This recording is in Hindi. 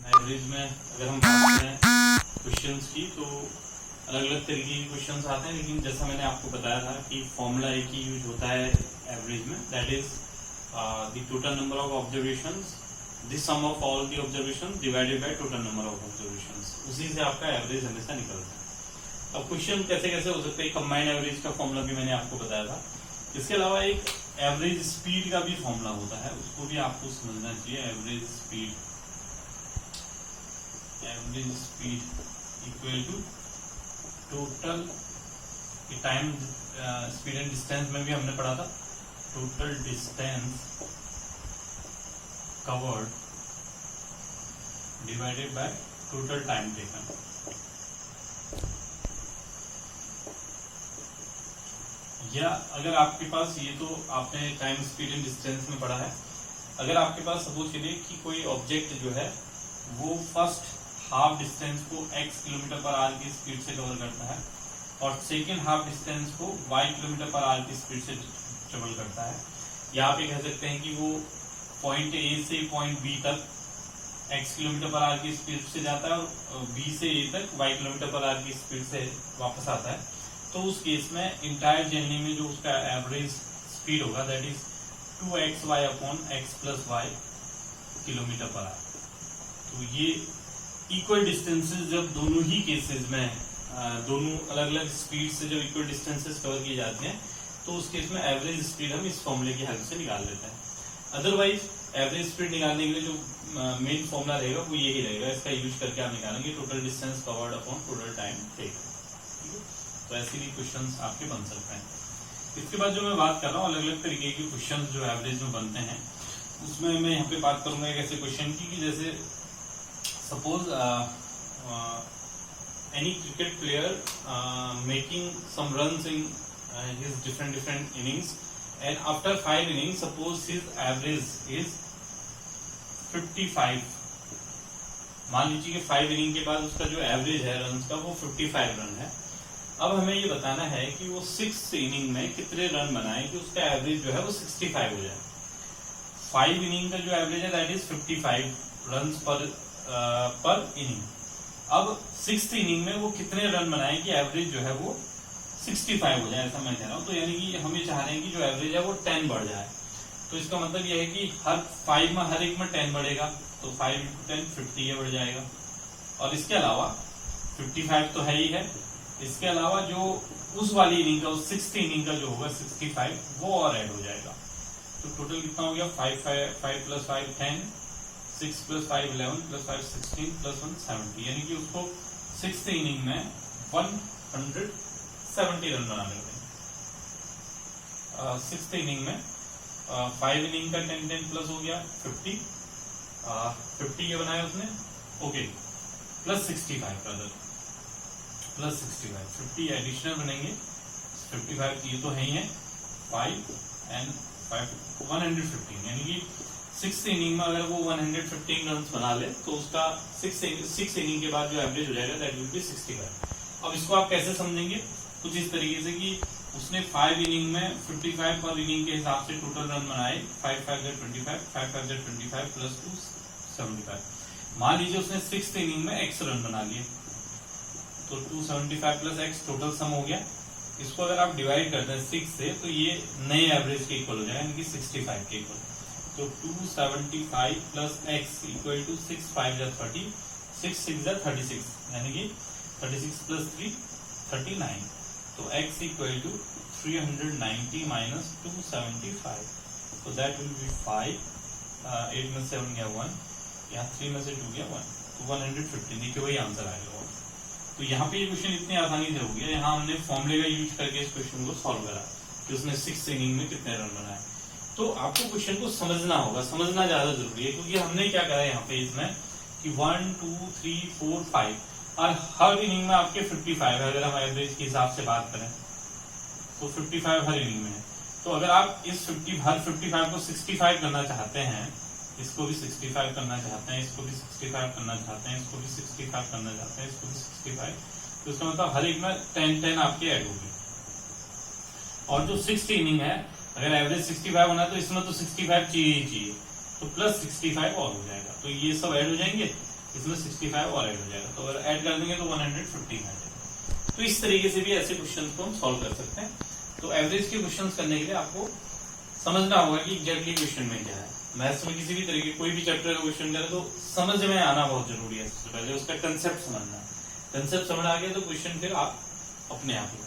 एवरेज में अगर हम बात करें क्वेश्चंस की तो अलग अलग तरीके के क्वेश्चंस आते हैं, लेकिन जैसा मैंने आपको बताया था कि फॉर्मूला एक ही यूज होता है एवरेज में, that is the total number of observations, the sum of all the observations divided by total number of observations, उसी से आपका एवरेज हमेशा निकलता है। अब क्वेश्चन कैसे कैसे हो सकते हैं, कंबाइंड एवरेज का फॉर्मूला भी मैंने आपको बताया था। इसके अलावा एक एवरेज स्पीड का भी फॉर्मूला होता है, उसको भी आपको समझना चाहिए। Average speed equal to total time, speed and distance में भी हमने पढ़ा था, total distance covered divided by total time taken. या अगर आपके पास, ये तो आपने टाइम स्पीड एंड डिस्टेंस में पढ़ा है, अगर आपके पास सपोज चलिए कि कोई ऑब्जेक्ट जो है वो फर्स्ट हाफ डिस्टेंस को x किलोमीटर पर आवर की स्पीड से कवर करता है और सेकेंड हाफ डिस्टेंस को y किलोमीटर पर आवर की स्पीड से ट्रेवल करता है, या आप ये कह सकते हैं कि वो पॉइंट A से पॉइंट B तक x किलोमीटर पर आवर की स्पीड से जाता है और B से A तक y किलोमीटर पर आवर की स्पीड से वापस आता है, तो उस केस में इंटायर जर्नी में जो उसका एवरेज स्पीड होगा that is 2xy upon x plus y kilometre per hour. तो ये इक्वल डिस्टेंसेस जब दोनों ही केसेस में दोनों अलग अलग स्पीड से जब इक्वल डिस्टेंसेस कवर किए जाते हैं तो उस केस में एवरेज स्पीड हम इस फॉर्मूले की हेल्प से निकाल लेते हैं। अदरवाइज एवरेज स्पीड निकालने के लिए जो मेन फॉर्मूला रहेगा वो यही रहेगा, इसका यूज करके आप निकालेंगे total distance covered upon total time taken. तो ऐसे भी क्वेश्चंस आपके बन सकते हैं। इसके बाद जो मैं बात कर रहा हूँ अलग अलग तरीके के क्वेश्चंस जो एवरेज में बनते हैं, उसमें मैं यहाँ पे बात करूंगा एक ऐसे क्वेश्चन की कि जैसे suppose any cricket player making some runs in his different innings, and after 5 innings suppose his average is 55। मान लीजिए कि 5 इनिंग के बाद उसका जो एवरेज है रन का वो 55 रन है। अब हमें ये बताना है कि वो 6 इनिंग में कितने रन बनाए कि उसका एवरेज जो है वो 65 हो जाए। 5 इनिंग का जो एवरेज है दैट इज 55 रन पर इनिंग। अब 6th इनिंग में वो कितने रन बनाए कि एवरेज जो है वो 65 हो जाए, ऐसा मैं कह रहा हूँ। तो यानी कि हम ये चाह रहे हैं कि जो एवरेज है वो 10 बढ़ जाए। तो इसका मतलब ये है कि हर 5 में हर एक में 10 बढ़ेगा, तो 5 × 10 50 बढ़ जाएगा। और इसके अलावा 55 तो है ही है, इसके अलावा जो उस वाली इनिंग का, उस 6th इनिंग का जो होगा 65 वो और ऐड हो जाएगा। तो टोटल कितना हो गया 5 + 5 10, 6 + 5 11 + 5 16 + 1 70, यानी कि उसको 6th इनिंग में 170 रन बनाने होंगे। 6th इनिंग में 5 इनिंग का 10 प्लस हो गया 50 ये बनाया उसने, ओके, प्लस 65 प्लस 65 50 एडिशनल बनेंगे। 55 ये तो है ही है, 5 and 5 115, यानी कि 6th इनिंग में अगर वो 115 रन बना ले तो उसका 6 इनिंग के बाद जो एवरेज हो जाएगा दैट विल बी 65। अब इसको आप कैसे समझेंगे, कुछ इस तरीके से कि उसने 5 इनिंग में 55 पर इनिंग के हिसाब से टोटल रन बनाए, 5 × 5 = 25, 5 × 5 = 25 प्लस 2 75। मान लीजिए उसने 6th इनिंग में x रन बना लिए, तो 275 प्लस x टोटल सम हो गया। इसको अगर आप डिवाइड करते हैं 6 से तो ये नए एवरेज के इक्वल हो जाएगा, यानी कि 65 के इक्वल। तो 275 प्लस x इक्वल टू 6 × 5 = 30, 6 × 6 = 36, यानी कि 36 + 3 39। तो x इक्वल टू 390 माइनस 275, तो दैट विल बी 5। 8 में 7 गया 1, यहाँ 3 में से 2 गया 1, तो 115, देखिए वही आंसर आएगा। तो यहाँ पे ये क्वेश्चन इतनी आसानी से हो गया, यहाँ हमने फॉर्मूले का यूज करके इस क्वेश्चन को सॉल्व करा कि उसने 6th इनिंग में कितने रन बनाए। तो आपको क्वेश्चन को समझना होगा, समझना ज्यादा जरूरी है, क्योंकि हमने क्या करा यहाँ पे इसमें कि 1 2 3 4 5 और हर इनिंग में आपके 55 है। अगर हम एवरेज के हिसाब से बात करें तो 55 हर इनिंग में है। तो अगर आप इस हर 55 को 65 करना चाहते हैं, इसको भी 65 करना चाहते हैं, इसको भी 65 करना चाहते हैं, इसको भी 65 करना चाहते हैं, इसको भी 65, तो इसका मतलब हर एक में 10 आपके ऐड होगी। और जो 6th इनिंग है, अगर एवरेज 65 होना है तो इसमें तो 65 चाहिए ही चाहिए, तो प्लस 65 और हो जाएगा। तो ये सब ऐड हो जाएंगे इसमें 65 और ऐड हो जाएगा, तो अगर ऐड कर देंगे तो 115 आ जाएगा। तो इस तरीके से भी ऐसे क्वेश्चन को हम सॉल्व कर सकते हैं। तो एवरेज के क्वेश्चन करने के लिए आपको समझना होगा कि एग्जैक्टली क्वेश्चन में क्या है। मैथ्स में किसी भी तरीके कोई भी चैप्टर का क्वेश्चन करे तो समझ में आना बहुत जरूरी है। सबसे पहले उसका कंसेप्ट समझना, कंसेप्ट समझ आ गया तो क्वेश्चन फिर आप अपने आप ही